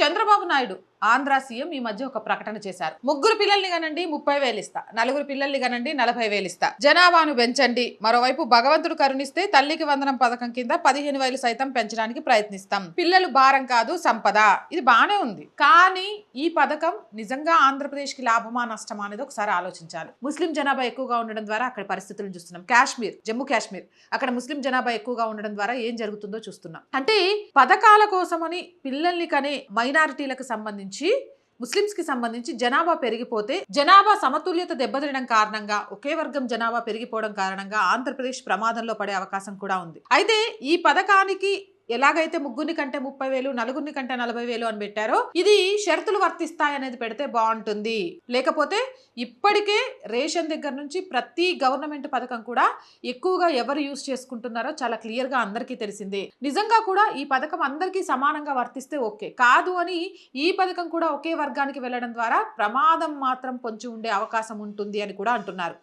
Chandrababu Naidu Andhra CM ఈ మధ్య ఒక ప్రకటన చేశారు. 3 పిల్లల్ని కనండి 30,000 ఇస్తా, 4 పిల్లల్ని కనండి 40,000 ఇస్తా, జనాభాను పెంచండి, మరోవైపు భగవంతుడు కరుణిస్తే తల్లికి వందనం పథకం కింద 15,000 సైతం పెంచడానికి ప్రయత్నిస్తాం, పిల్లలు భారం కాదు సంపద. ఇది బానే ఉంది, కానీ ఈ పథకం నిజంగా ఆంధ్రప్రదేశ్ కి లాభమా నష్టమా అనేది ఒకసారి ఆలోచించాలి. ముస్లిం జనాభా ఎక్కువగా ఉండడం ద్వారా అక్కడ పరిస్థితులను చూస్తున్నాం. కాశ్మీర్, జమ్మూ కాశ్మీర్, అక్కడ ముస్లిం జనాభా ఎక్కువగా ఉండడం ద్వారా ఏం జరుగుతుందో చూస్తున్నాం. అంటే పథకాల కోసమని పిల్లల్ని కనే మైనారిటీలకు సంబంధించి, ముస్లింస్ కి సంబంధించి జనాభా పెరిగిపోతే జనాభా సమతుల్యత దెబ్బతినడం కారణంగా, ఒకే వర్గం జనాభా పెరిగిపోవడం కారణంగా ఆంధ్రప్రదేశ్ ప్రమాదంలో పడే అవకాశం కూడా ఉంది. అయితే ఈ పథకానికి ఎలాగైతే 3 కంటే 30,000, 4 కంటే 40,000 అని పెట్టారో, ఇది షరతులు వర్తిస్తాయనేది పెడితే బాగుంటుంది. లేకపోతే ఇప్పటికే రేషన్ దగ్గర నుంచి ప్రతి గవర్నమెంట్ పథకం కూడా ఎక్కువగా ఎవరు యూజ్ చేసుకుంటున్నారో చాలా క్లియర్ గా అందరికీ తెలిసిందే. నిజంగా కూడా ఈ పథకం అందరికీ సమానంగా వర్తిస్తే ఓకే, కాదు అని ఈ పథకం కూడా ఒకే వర్గానికి వెళ్ళడం ద్వారా ప్రమాదం మాత్రం పొంచి ఉండే అవకాశం ఉంటుంది అని కూడా అంటున్నారు.